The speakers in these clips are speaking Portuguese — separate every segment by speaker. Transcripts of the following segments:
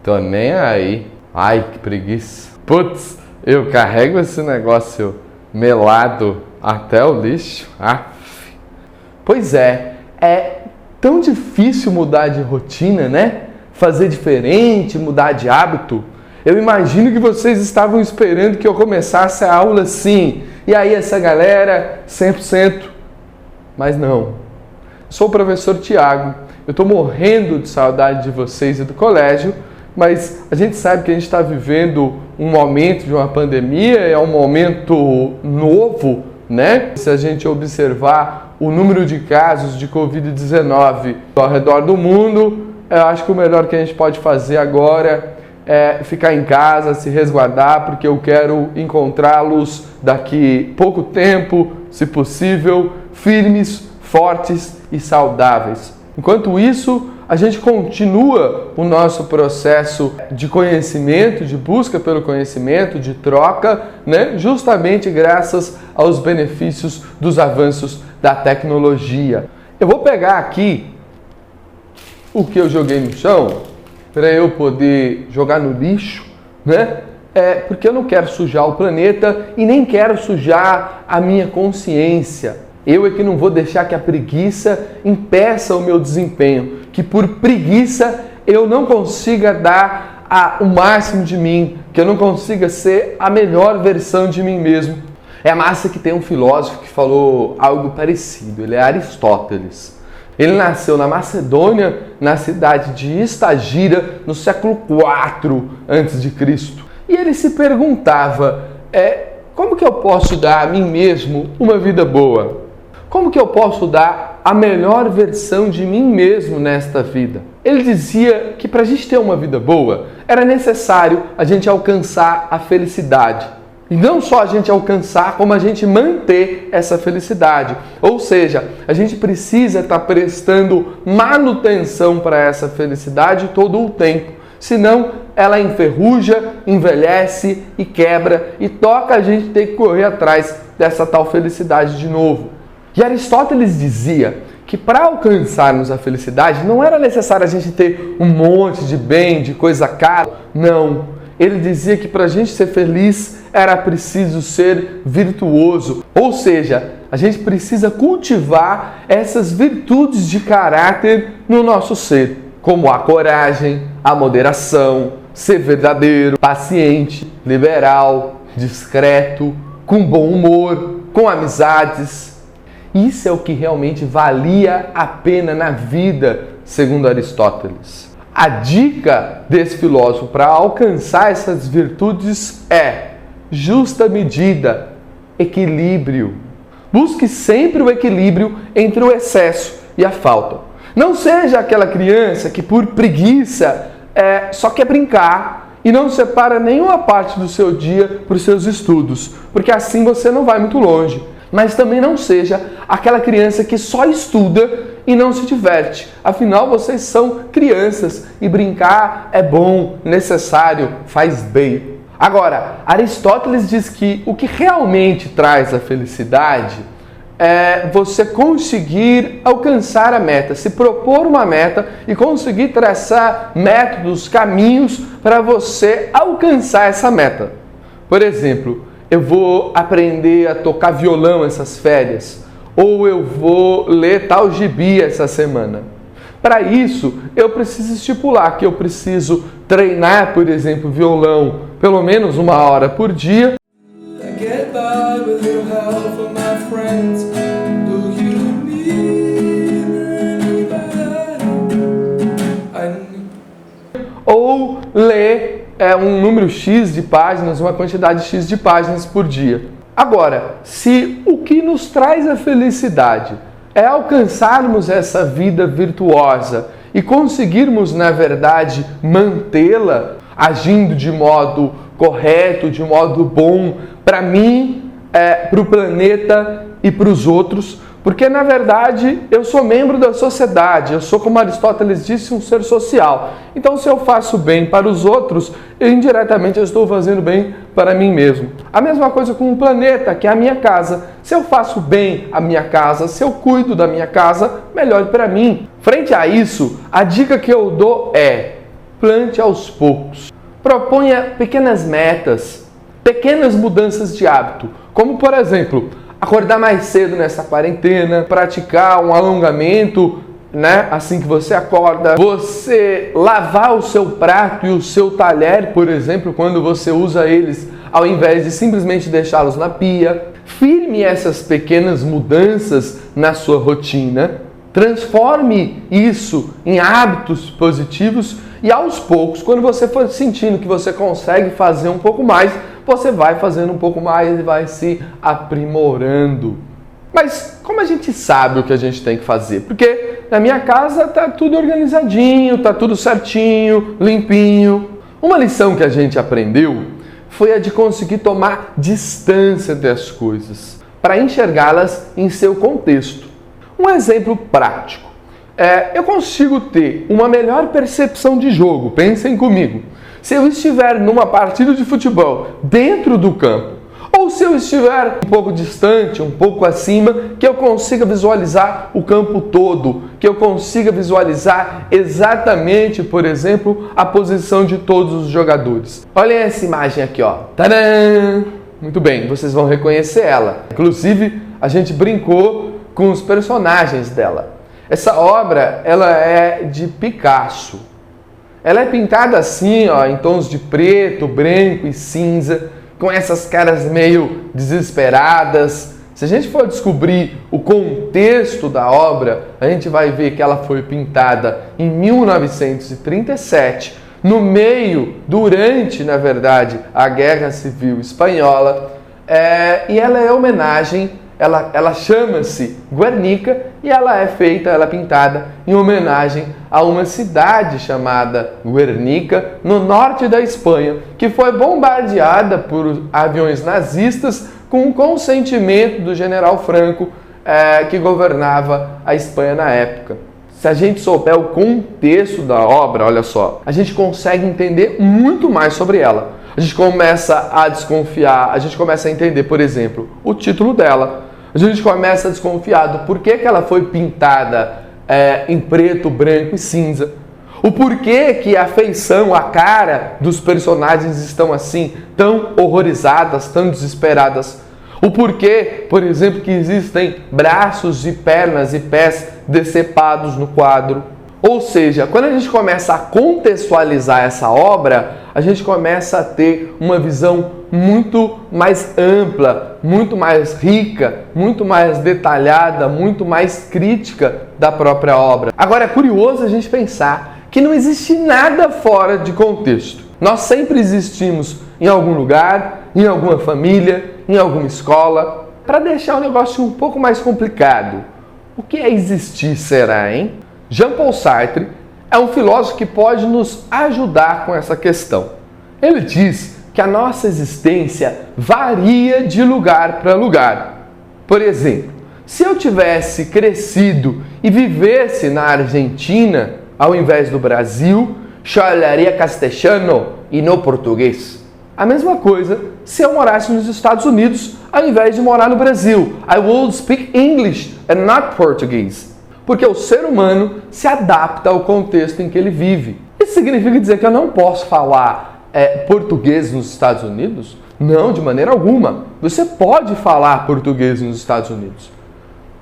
Speaker 1: Tô nem aí. Ai, que preguiça. Putz, eu carrego esse negócio melado até o lixo. Pois é tão difícil mudar de rotina, né? Fazer diferente, mudar de hábito. Eu imagino que vocês estavam esperando que eu começasse a aula assim. E aí essa galera, 100%. Mas não. Sou o professor Tiago. Eu estou morrendo de saudade de vocês e do colégio, mas a gente sabe que a gente está vivendo um momento de uma pandemia, é um momento novo, né? Se a gente observar o número de casos de Covid-19 ao redor do mundo, eu acho que o melhor que a gente pode fazer agora é ficar em casa, se resguardar, porque eu quero encontrá-los daqui pouco tempo, se possível, firmes, fortes e saudáveis. Enquanto isso, a gente continua o nosso processo de conhecimento, de busca pelo conhecimento, de troca, né? Justamente graças aos benefícios dos avanços da tecnologia. Eu vou pegar aqui o que eu joguei no chão para eu poder jogar no lixo, né? Porque eu não quero sujar o planeta e nem quero sujar a minha consciência. Eu é que não vou deixar que a preguiça impeça o meu desempenho, que por preguiça eu não consiga dar o máximo de mim, que eu não consiga ser a melhor versão de mim mesmo. É massa que tem um filósofo que falou algo parecido, ele é Aristóteles. Ele nasceu na Macedônia, na cidade de Estagira, no século IV a.C. E ele se perguntava, como que eu posso dar a mim mesmo uma vida boa? Como que eu posso dar a melhor versão de mim mesmo nesta vida? Ele dizia que para a gente ter uma vida boa, era necessário a gente alcançar a felicidade. E não só a gente alcançar, como a gente manter essa felicidade. Ou seja, a gente precisa estar prestando manutenção para essa felicidade todo o tempo. Senão, ela enferruja, envelhece e quebra e toca a gente ter que correr atrás dessa tal felicidade de novo. E Aristóteles dizia que para alcançarmos a felicidade não era necessário a gente ter um monte de bem, de coisa cara. Não. Ele dizia que para a gente ser feliz era preciso ser virtuoso. Ou seja, a gente precisa cultivar essas virtudes de caráter no nosso ser, como a coragem, a moderação, ser verdadeiro, paciente, liberal, discreto, com bom humor, com amizades. Isso é o que realmente valia a pena na vida, segundo Aristóteles. A dica desse filósofo para alcançar essas virtudes é justa medida, equilíbrio. Busque sempre o equilíbrio entre o excesso e a falta. Não seja aquela criança que por preguiça só quer brincar e não separa nenhuma parte do seu dia para os seus estudos, porque assim você não vai muito longe. Mas também não seja aquela criança que só estuda e não se diverte. Afinal, vocês são crianças e brincar é bom, necessário, faz bem. Agora, Aristóteles diz que o que realmente traz a felicidade é você conseguir alcançar a meta, se propor uma meta e conseguir traçar métodos, caminhos para você alcançar essa meta. Por exemplo, eu vou aprender a tocar violão essas férias, ou eu vou ler tal gibi essa semana. Para isso, eu preciso estipular que eu preciso treinar, por exemplo, violão pelo menos 1 hora por dia. Ou ler um número X de páginas, uma quantidade X de páginas por dia. Agora, se o que nos traz a felicidade é alcançarmos essa vida virtuosa e conseguirmos, na verdade, mantê-la agindo de modo correto, de modo bom, para mim, para o planeta e para os outros, porque, na verdade, eu sou membro da sociedade, eu sou, como Aristóteles disse, um ser social. Então, se eu faço bem para os outros, indiretamente eu estou fazendo bem para mim mesmo. A mesma coisa com o planeta, que é a minha casa. Se eu faço bem a minha casa, se eu cuido da minha casa, melhor para mim. Frente a isso, a dica que eu dou é: plante aos poucos. Proponha pequenas metas, pequenas mudanças de hábito, como por exemplo, acordar mais cedo nessa quarentena, praticar um alongamento, né? Assim que você acorda, você lavar o seu prato e o seu talher, por exemplo, quando você usa eles, ao invés de simplesmente deixá-los na pia. Firme essas pequenas mudanças na sua rotina, transforme isso em hábitos positivos e aos poucos, quando você for sentindo que você consegue fazer um pouco mais, você vai fazendo um pouco mais e vai se aprimorando. Mas como a gente sabe o que a gente tem que fazer? Porque na minha casa tá tudo organizadinho, tá tudo certinho, limpinho. Uma lição que a gente aprendeu foi a de conseguir tomar distância das coisas, para enxergá-las em seu contexto. Um exemplo prático. Eu consigo ter uma melhor percepção de jogo, pensem comigo, se eu estiver numa partida de futebol dentro do campo, ou se eu estiver um pouco distante, um pouco acima, que eu consiga visualizar o campo todo, que eu consiga visualizar exatamente, por exemplo, a posição de todos os jogadores. Olhem essa imagem aqui, ó. Tadã! Muito bem, vocês vão reconhecer ela. Inclusive, a gente brincou com os personagens dela. Essa obra, ela é de Picasso. Ela é pintada assim, ó, em tons de preto, branco e cinza, com essas caras meio desesperadas. Se a gente for descobrir o contexto da obra, a gente vai ver que ela foi pintada em 1937, durante, na verdade, a Guerra Civil Espanhola, e ela é homenagem. Ela chama-se Guernica e ela é pintada em homenagem a uma cidade chamada Guernica, no norte da Espanha, que foi bombardeada por aviões nazistas com o consentimento do general Franco, que governava a Espanha na época. Se a gente souber o contexto da obra, olha só, a gente consegue entender muito mais sobre ela. A gente começa a desconfiar, a gente começa a entender, por exemplo, o título dela. A gente começa a desconfiar do porquê que ela foi pintada em preto, branco e cinza. O porquê que a feição, a cara dos personagens estão assim, tão horrorizadas, tão desesperadas. O porquê, por exemplo, que existem braços e pernas e pés decepados no quadro. Ou seja, quando a gente começa a contextualizar essa obra, a gente começa a ter uma visão muito mais ampla, muito mais rica, muito mais detalhada, muito mais crítica da própria obra. Agora é curioso a gente pensar que não existe nada fora de contexto. Nós sempre existimos em algum lugar, em alguma família, em alguma escola. Para deixar o negócio um pouco mais complicado, o que é existir, será, hein? Jean-Paul Sartre é um filósofo que pode nos ajudar com essa questão. Ele diz que a nossa existência varia de lugar para lugar. Por exemplo, se eu tivesse crescido e vivesse na Argentina, ao invés do Brasil, eu falaria castelhano e não português. A mesma coisa se eu morasse nos Estados Unidos, ao invés de morar no Brasil. I would speak English and not Portuguese. Porque o ser humano se adapta ao contexto em que ele vive. Isso significa dizer que eu não posso falar português nos Estados Unidos? Não, de maneira alguma. Você pode falar português nos Estados Unidos.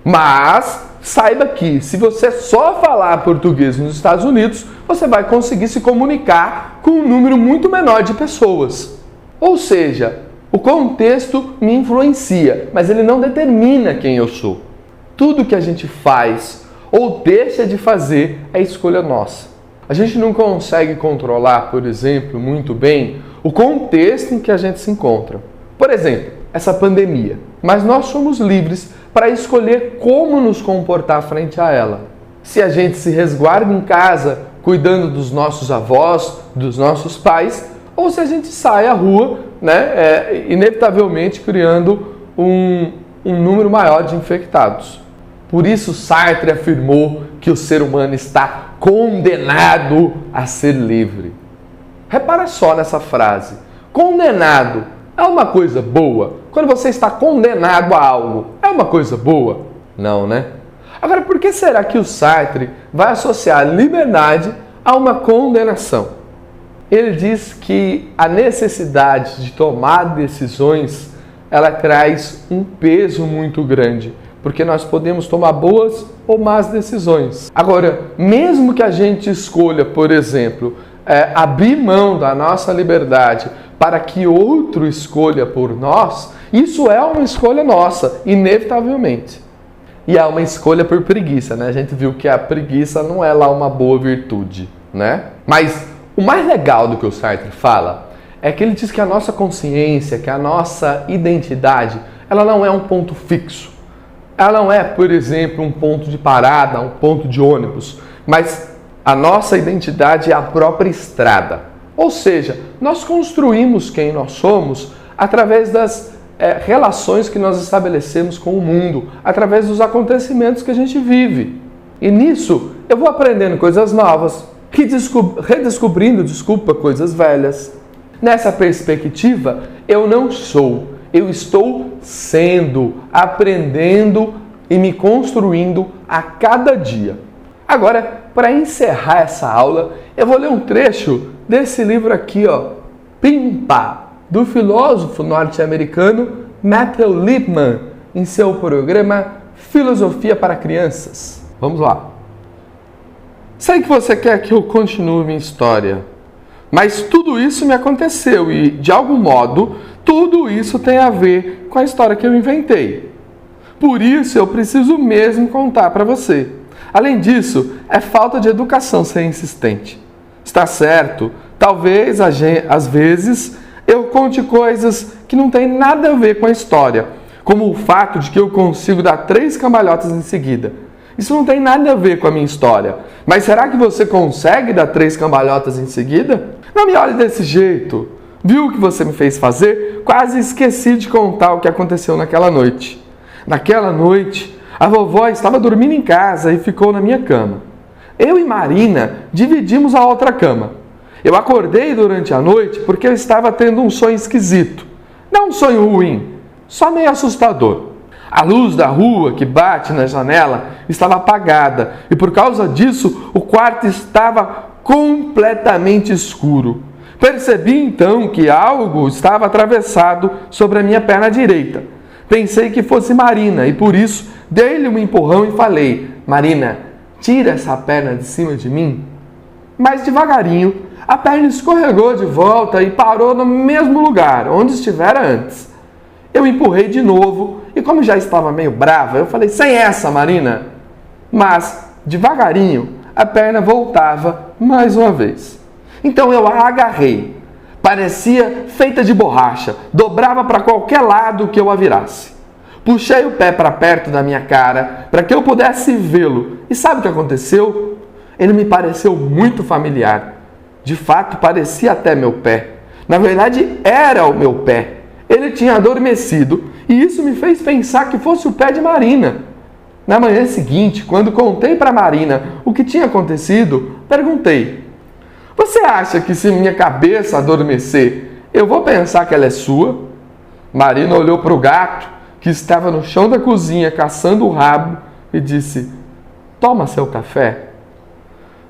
Speaker 1: Mas saiba que se você só falar português nos Estados Unidos, você vai conseguir se comunicar com um número muito menor de pessoas. Ou seja, o contexto me influencia, mas ele não determina quem eu sou. Tudo que a gente faz ou deixa de fazer é escolha nossa. A gente não consegue controlar, por exemplo, muito bem o contexto em que a gente se encontra. Por exemplo, essa pandemia. Mas nós somos livres para escolher como nos comportar frente a ela. Se a gente se resguarda em casa, cuidando dos nossos avós, dos nossos pais, ou se a gente sai à rua, inevitavelmente criando um número maior de infectados. Por isso Sartre afirmou que o ser humano está condenado a ser livre. Repara só nessa frase. Condenado é uma coisa boa? Quando você está condenado a algo, é uma coisa boa? Não, né? Agora, por que será que o Sartre vai associar liberdade a uma condenação? ele diz que a necessidade de tomar decisões, ela traz um peso muito grande, porque nós podemos tomar boas ou más decisões. Agora, mesmo que a gente escolha, por exemplo, abrir mão da nossa liberdade para que outro escolha por nós, isso é uma escolha nossa, inevitavelmente. E é uma escolha por preguiça, né? A gente viu que a preguiça não é lá uma boa virtude, né? Mas o mais legal do que o Sartre fala é que ele diz que a nossa consciência, que a nossa identidade, ela não é um ponto fixo. Ela não é, por exemplo, um ponto de parada, um ponto de ônibus, mas a nossa identidade é a própria estrada. Ou seja, nós construímos quem nós somos através das relações que nós estabelecemos com o mundo, através dos acontecimentos que a gente vive. E nisso eu vou aprendendo coisas novas, redescobrindo, coisas velhas. Nessa perspectiva, eu não sou, eu estou sendo, aprendendo e me construindo a cada dia. Agora, para encerrar essa aula, eu vou ler um trecho desse livro aqui, ó, Pimpa, do filósofo norte-americano Matthew Lipman, em seu programa Filosofia para Crianças. Vamos lá. Sei que você quer que eu continue minha história, mas tudo isso me aconteceu e, de algum modo, tudo isso tem a ver com a história que eu inventei. Por isso, eu preciso mesmo contar para você. Além disso, é falta de educação ser insistente. Está certo, talvez, às vezes, eu conte coisas que não têm nada a ver com a história, como o fato de que eu consigo dar 3 cambalhotas em seguida. Isso não tem nada a ver com a minha história. Mas será que você consegue dar 3 cambalhotas em seguida? Não me olhe desse jeito. Viu o que você me fez fazer? Quase esqueci de contar o que aconteceu naquela noite. Naquela noite, a vovó estava dormindo em casa e ficou na minha cama. Eu e Marina dividimos a outra cama. Eu acordei durante a noite porque eu estava tendo um sonho esquisito. Não um sonho ruim, só meio assustador. A luz da rua que bate na janela estava apagada e por causa disso o quarto estava completamente escuro. Percebi então que algo estava atravessado sobre a minha perna direita. Pensei que fosse Marina e por isso dei-lhe um empurrão e falei: Marina, tira essa perna de cima de mim. Mas devagarinho a perna escorregou de volta e parou no mesmo lugar, onde estivera antes. Eu empurrei de novo e como já estava meio brava, eu falei: sem essa, Marina. Mas, devagarinho, a perna voltava mais uma vez. Então eu a agarrei. Parecia feita de borracha, dobrava para qualquer lado que eu a virasse. Puxei o pé para perto da minha cara para que eu pudesse vê-lo. E sabe o que aconteceu? Ele me pareceu muito familiar. De fato, parecia até meu pé. Na verdade, era o meu pé. Ele tinha adormecido e isso me fez pensar que fosse o pé de Marina. Na manhã seguinte, quando contei para Marina o que tinha acontecido, perguntei: você acha que se minha cabeça adormecer, eu vou pensar que ela é sua? Marina olhou para o gato, que estava no chão da cozinha caçando o rabo, e disse: toma seu café.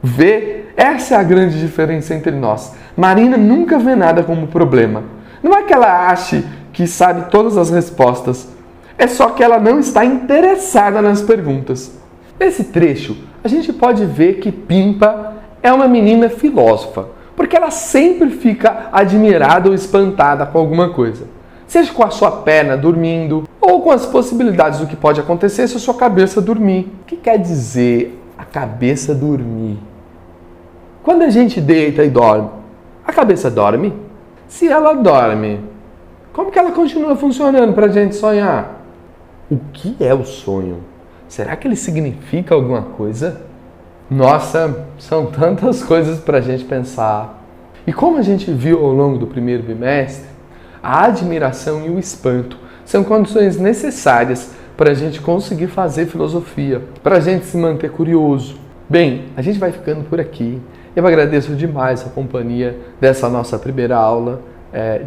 Speaker 1: Vê, essa é a grande diferença entre nós. Marina nunca vê nada como problema. Não é que ela ache que sabe todas as respostas, é só que ela não está interessada nas perguntas. Nesse trecho, a gente pode ver que Pimpa é uma menina filósofa, porque ela sempre fica admirada ou espantada com alguma coisa. Seja com a sua perna dormindo, ou com as possibilidades do que pode acontecer se a sua cabeça dormir. O que quer dizer a cabeça dormir? Quando a gente deita e dorme, a cabeça dorme? Se ela dorme, como que ela continua funcionando para a gente sonhar? O que é o sonho? Será que ele significa alguma coisa? Nossa, são tantas coisas para a gente pensar. E como a gente viu ao longo do primeiro bimestre, a admiração e o espanto são condições necessárias para a gente conseguir fazer filosofia, para a gente se manter curioso. Bem, a gente vai ficando por aqui. Eu agradeço demais a companhia dessa nossa primeira aula,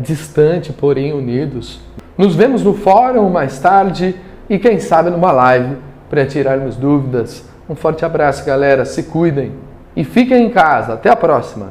Speaker 1: distante, porém unidos. Nos vemos no fórum mais tarde e quem sabe numa live para tirarmos dúvidas. Um forte abraço, galera. Se cuidem e fiquem em casa. Até a próxima!